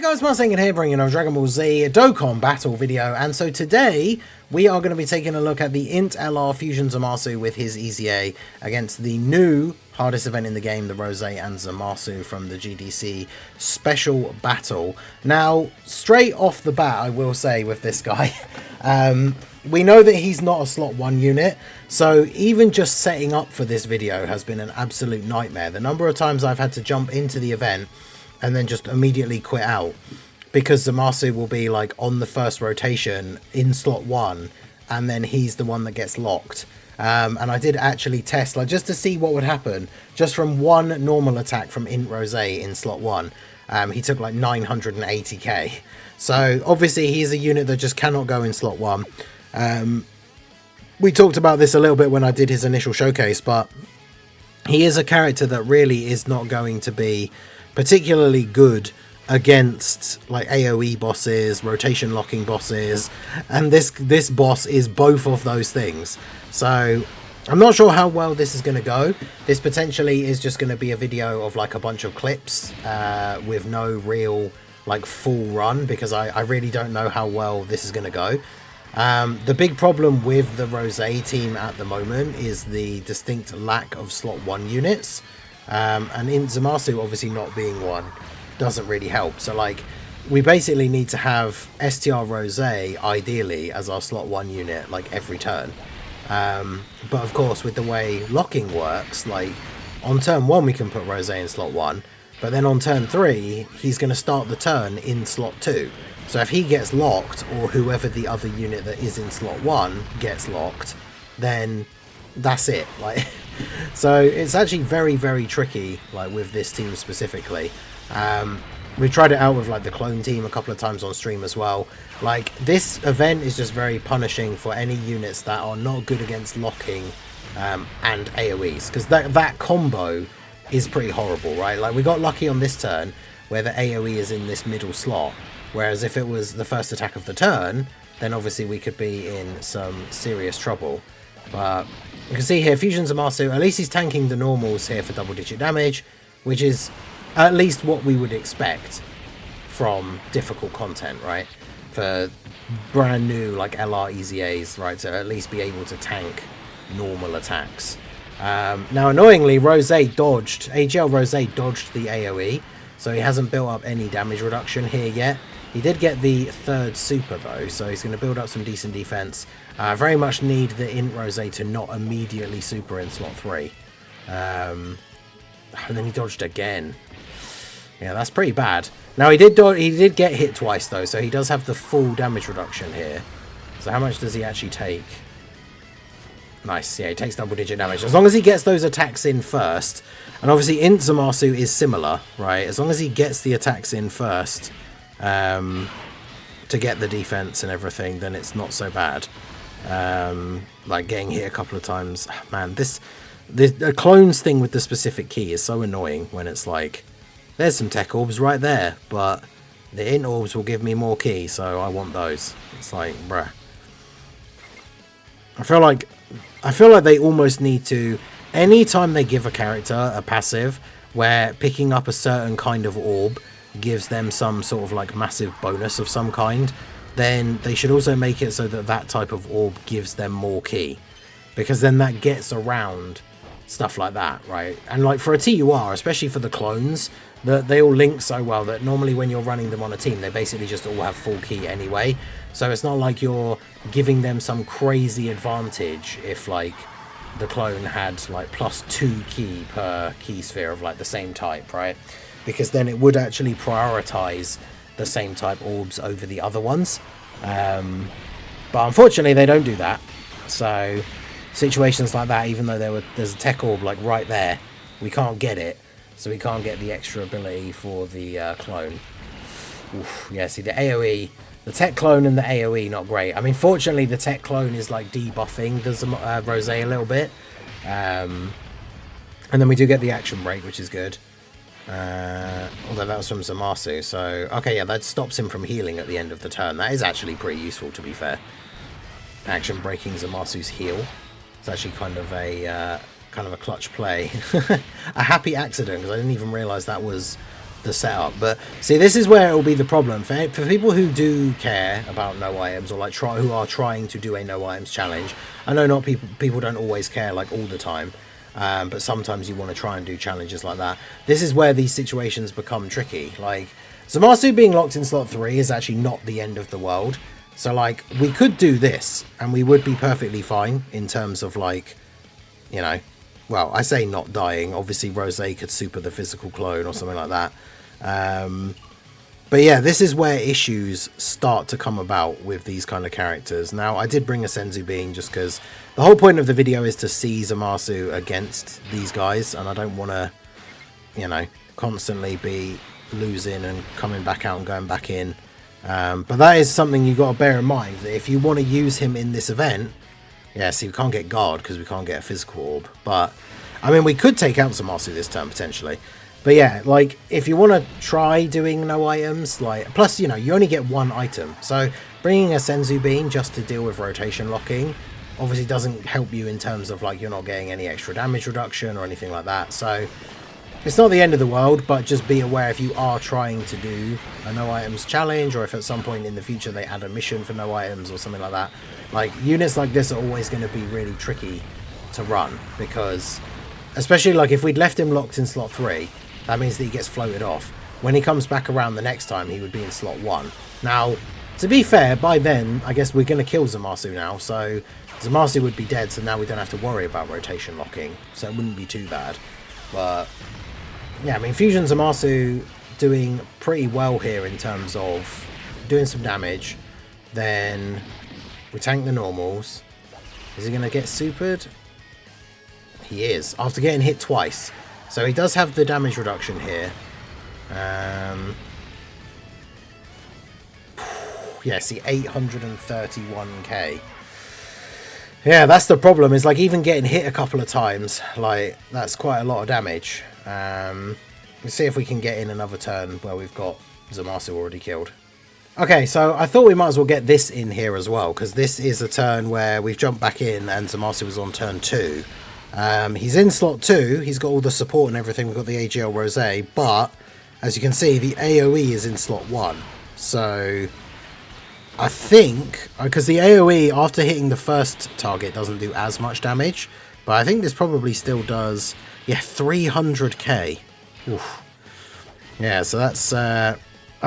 Hey guys, Marsing here bringing you a Dragon Ball Z Dokkan Battle video, and so today we are going to be taking a look at the Int LR Fusion Zamasu with his EZA against the new hardest event in the game, the Rose and Zamasu from the GDC Special Battle. Now, straight off the bat, I will say with this guy, we know that he's not a slot 1 unit, so even just setting up for this video has been an absolute nightmare. The number of times I've had to jump into the event and then just immediately quit out because Zamasu will be like on the first rotation in slot 1 and then he's the one that gets locked. And I did actually test like just to see what would happen just from one normal attack from Int Rose in slot 1. He took like 980k. So obviously he's a unit that just cannot go in slot 1. We talked about this a little bit when I did his initial showcase, but he is a character that really is not going to be particularly good against like AoE bosses, rotation locking bosses, and this boss is both of those things. So I'm not sure how well this is going to go. This potentially is just going to be a video of like a bunch of clips with no real like full run, because I really don't know how well this is going to go. The big problem with the Rose team at the moment is the distinct lack of slot 1 units. And in Zamasu obviously not being one doesn't really help. So like we basically need to have STR Rose ideally as our slot 1 unit like every turn. But of course with the way locking works, like on turn 1 we can put Rose in slot 1, but then on turn 3 he's going to start the turn in slot 2. So if he gets locked, or whoever the other unit that is in slot 1 gets locked, then that's it. Like so it's actually very, very tricky like with this team specifically. We tried it out with like the clone team a couple of times on stream as well. Like this event is just very punishing for any units that are not good against locking and AoEs, because that combo is pretty horrible, right? Like we got lucky on this turn where the AoE is in this middle slot, whereas if it was the first attack of the turn, then obviously we could be in some serious trouble. But you can see here, Fusion Zamasu, at least he's tanking the normals here for double-digit damage, which is at least what we would expect from difficult content, right? For brand new, like, LR EZAs, right, to at least be able to tank normal attacks. Now, annoyingly, AGL Rose dodged the AoE, so he hasn't built up any damage reduction here yet. He did get the 3rd super though, so he's going to build up some decent defense. Very much need the Int Rose to not immediately super in slot 3. And then he dodged again. Yeah, that's pretty bad. Now he did get hit twice though, so he does have the full damage reduction here. So how much does he actually take? Nice, yeah, he takes double-digit damage. As long as he gets those attacks in first, and obviously Int Zamasu is similar, right? As long as he gets the attacks in first, to get the defense and everything, then it's not so bad. Like getting hit a couple of times, man, the clones thing with the specific key is so annoying when it's like there's some tech orbs right there, but the int orbs will give me more key, so I want those. It's like, bruh. I feel like they almost need to, anytime they give a character a passive where picking up a certain kind of orb gives them some sort of like massive bonus of some kind, then they should also make it so that that type of orb gives them more key, because then that gets around stuff like that, right? And like for a TUR, especially for the clones, that they all link so well that normally when you're running them on a team, they basically just all have full key anyway. So it's not like you're giving them some crazy advantage if like the clone had like +2 key per key sphere of like the same type, right? Because then it would actually prioritize the same type orbs over the other ones. But unfortunately they don't do that. So situations like that, even though there's a tech orb like right there, we can't get it. So we can't get the extra ability for the clone. Oof, yeah, see the AoE, the tech clone and the AoE not great. I mean, fortunately the tech clone is like debuffing the Rose a little bit. And then we do get the action break, which is good. Although that was from Zamasu, so okay, yeah, that stops him from healing at the end of the turn. That is actually pretty useful, to be fair. Action breaking Zamasu's heal. It's actually kind of a clutch play. A happy accident, because I didn't even realise that was the setup. But see, this is where it will be the problem for people who do care about no items, or like who are trying to do a no items challenge. I know not people don't always care like all the time, but sometimes you want to try and do challenges like that. This is where these situations become tricky. Like Zamasu being locked in slot 3 is actually not the end of the world. So like we could do this and we would be perfectly fine in terms of like, you know, well, I say not dying. Obviously, Rosé could super the physical clone or something like that. But yeah, this is where issues start to come about with these kind of characters. Now, I did bring a Senzu Bean just because the whole point of the video is to see Zamasu against these guys. And I don't want to, you know, constantly be losing and coming back out and going back in. But that is something you got to bear in mind, that if you want to use him in this event, yeah, see, we can't get guard because we can't get a physical orb. But, I mean, we could take out Zamasu this turn, potentially. But yeah, like, if you want to try doing no items, like, plus, you know, you only get one item. So, bringing a Senzu Bean just to deal with rotation locking obviously doesn't help you in terms of, like, you're not getting any extra damage reduction or anything like that. So, it's not the end of the world, but just be aware if you are trying to do a no items challenge, or if at some point in the future they add a mission for no items or something like that. Like, units like this are always going to be really tricky to run, because, especially like if we'd left him locked in slot 3, that means that he gets floated off. When he comes back around the next time, he would be in slot 1. Now, to be fair, by then, I guess we're going to kill Zamasu now, so Zamasu would be dead, so now we don't have to worry about rotation locking, so it wouldn't be too bad. But yeah, I mean, Fusion Zamasu doing pretty well here in terms of doing some damage. Then we tank the normals. Is he going to get supered? He is, after getting hit twice. So he does have the damage reduction here. Yeah, see, 831k. Yeah, that's the problem, is like even getting hit a couple of times, like that's quite a lot of damage. Let's see if we can get in another turn where we've got Zamasu already killed. Okay, so I thought we might as well get this in here as well, because this is a turn where we've jumped back in and Zamasu was on turn 2. He's in slot 2, he's got all the support and everything, we've got the AGL Rosé, but as you can see, the AoE is in slot 1. So I think, because the AoE after hitting the first target doesn't do as much damage, but I think this probably still does, yeah, 300k. Oof. Yeah, so that's, I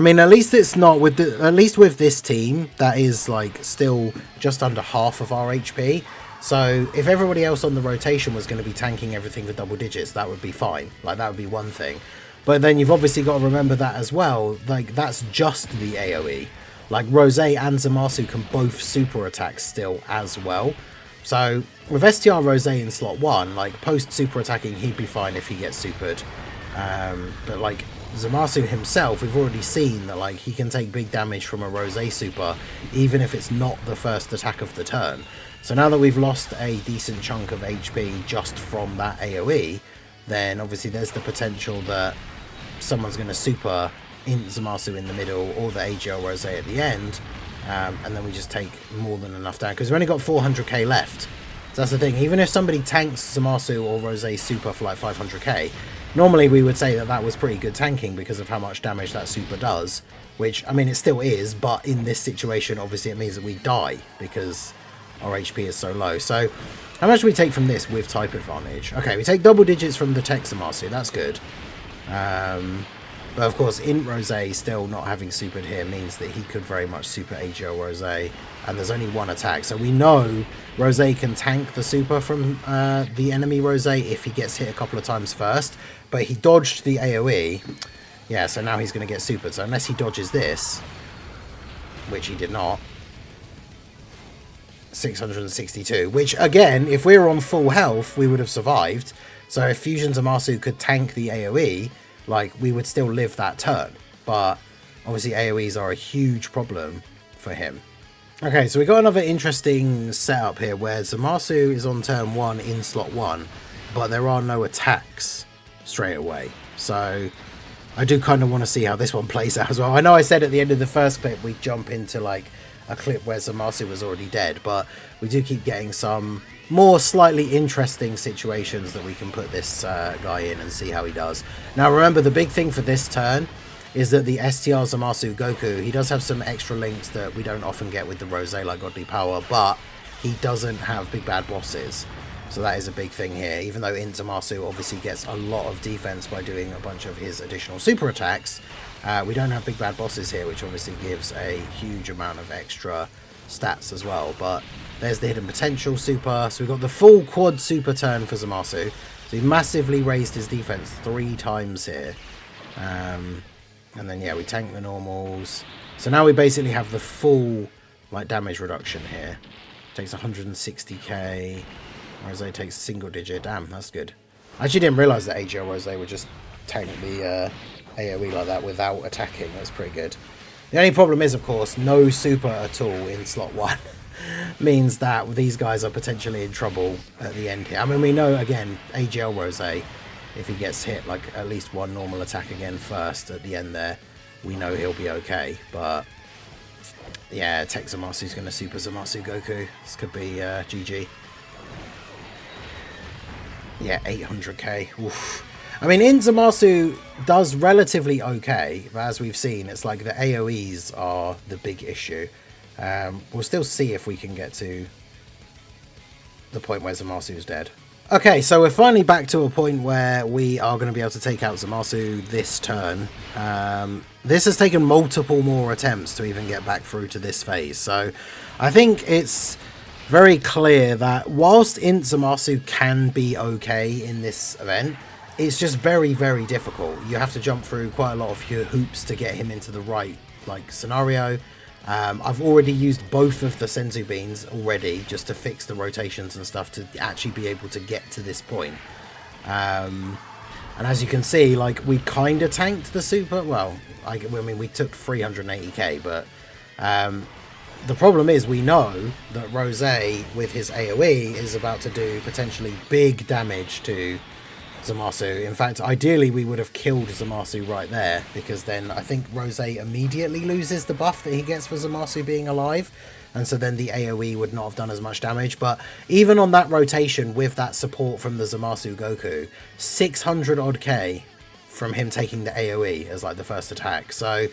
mean, at least it's not, at least with this team, that is like still just under half of our HP. So if everybody else on the rotation was going to be tanking everything for double digits, that would be fine. Like, that would be one thing. But then you've obviously got to remember that as well. Like, that's just the AoE. Like, Rosé and Zamasu can both super attack still as well. So with STR Rosé in slot 1, like, post super attacking, he'd be fine if he gets supered. But like Zamasu himself, we've already seen that like he can take big damage from a Rosé super, even if it's not the first attack of the turn. So now that we've lost a decent chunk of HP just from that AoE, then obviously there's the potential that someone's going to super in Zamasu in the middle or the AGL Rosé at the end, and then we just take more than enough down, because we've only got 400k left. So that's the thing, even if somebody tanks Zamasu or Rosé super for like 500k, normally we would say that that was pretty good tanking because of how much damage that super does, which, I mean, it still is, but in this situation, obviously it means that we die because our HP is so low. So how much do we take from this with type advantage? Okay, we take double digits from the tech Zamasu, that's good. But of course, Int Rosé still not having supered here means that he could very much super AGL Rosé, and there's only one attack. So we know Rosé can tank the super from the enemy Rosé if he gets hit a couple of times first, but he dodged the AoE. Yeah, so now he's going to get supered. So unless he dodges this, which he did not, 662, which again, if we were on full health, we would have survived. So if Fusion Zamasu could tank the AoE, like, we would still live that turn, but obviously AoEs are a huge problem for him. Okay, so we got another interesting setup here where Zamasu is on turn 1 in slot 1, but there are no attacks straight away. So I do kind of want to see how this one plays out as well. I know I said at the end of the first clip we'd jump into like a clip where Zamasu was already dead, but we do keep getting some more slightly interesting situations that we can put this guy in and see how he does. Now remember, the big thing for this turn is that the STR Zamasu Goku, he does have some extra links that we don't often get with the Rose, like Godly Power, but he doesn't have big bad bosses. So that is a big thing here, even though Zamasu obviously gets a lot of defense by doing a bunch of his additional super attacks. We don't have big bad bosses here, which obviously gives a huge amount of extra stats as well. But there's the hidden potential super. So we've got the full quad super turn for Zamasu. So he massively raised his defense 3 times here. And then, yeah, we tank the normals. So now we basically have the full like damage reduction here. Takes 160k. Rose takes single digit. Damn, that's good. I actually didn't realise that AGL Rose would just tank the AoE like that without attacking. That's pretty good. The only problem is, of course, no super at all in slot 1 means that these guys are potentially in trouble at the end here. I mean, we know, again, AGL Rose, if he gets hit like at least 1 normal attack again first at the end there, we know he'll be okay. But yeah, Tech Zamasu's going to super Zamasu Goku. This could be GG. Yeah, 800k. Oof. I mean, Zamasu does relatively okay, but as we've seen, it's like the AoEs are the big issue. We'll still see if we can get to the point where Zamasu's dead. Okay, so we're finally back to a point where we are going to be able to take out Zamasu this turn. This has taken multiple more attempts to even get back through to this phase, so I think it's very clear that whilst Zamasu can be okay in this event, it's just very, very difficult. You have to jump through quite a lot of hoops to get him into the right scenario. I've already used both of the Senzu Beans already just to fix the rotations and stuff to actually be able to get to this point. And as you can see, like, we kind of tanked the super. Well, I mean, we took 380k, but the problem is we know that Rose with his AoE is about to do potentially big damage to Zamasu. In fact, ideally we would have killed Zamasu right there, because then I think Rose immediately loses the buff that he gets for Zamasu being alive, and so then the AoE would not have done as much damage. But even on that rotation with that support from the Zamasu Goku, 600 odd k from him taking the AoE as like the first attack. So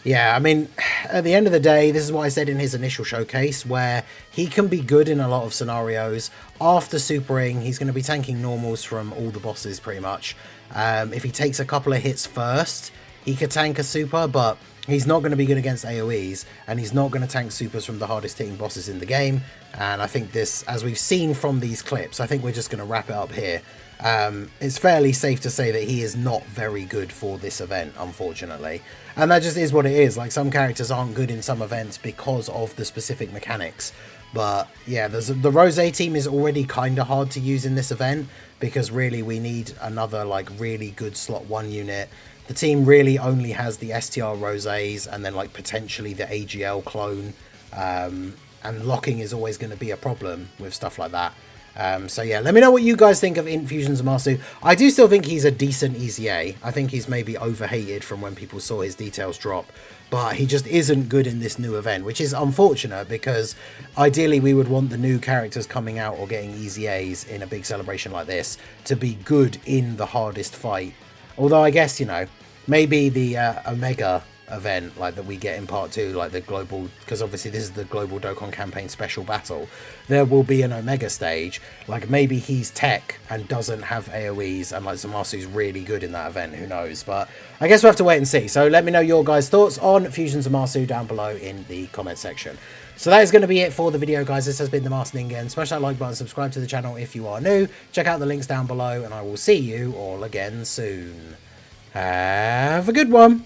yeah, I mean, at the end of the day, this is what I said in his initial showcase, where he can be good in a lot of scenarios. After supering, he's going to be tanking normals from all the bosses pretty much. If he takes a couple of hits first, he could tank a super, but he's not going to be good against AoEs, and he's not going to tank supers from the hardest hitting bosses in the game. And I think this, as we've seen from these clips, I think we're just going to wrap it up here. It's fairly safe to say that he is not very good for this event, unfortunately. And that just is what it is. Like, some characters aren't good in some events because of the specific mechanics. But yeah, the Rose team is already kind of hard to use in this event, because really we need another like really good slot 1 unit. The team really only has the STR Roses and then like potentially the AGL clone. And locking is always going to be a problem with stuff like that. So yeah, let me know what you guys think of Infusion Zamasu. I do still think he's a decent EZA. I think he's maybe overhated from when people saw his details drop, but he just isn't good in this new event, which is unfortunate, because ideally we would want the new characters coming out or getting EZAs in a big celebration like this to be good in the hardest fight. Although I guess, you know, maybe the Omega event like that we get in part 2, like the global, because obviously this is the global Dokkan campaign special battle, there will be an Omega stage. Like, maybe he's tech and doesn't have AoEs, and like Zamasu's really good in that event, who knows. But I guess we'll have to wait and see. So let me know your guys' thoughts on Fusion Zamasu down below in the comment section. So that is going to be it for the video, guys. This has been the Master Ningen. Smash that like button, subscribe to the channel if you are new, check out the links down below, and I will see you all again soon. Have a good one.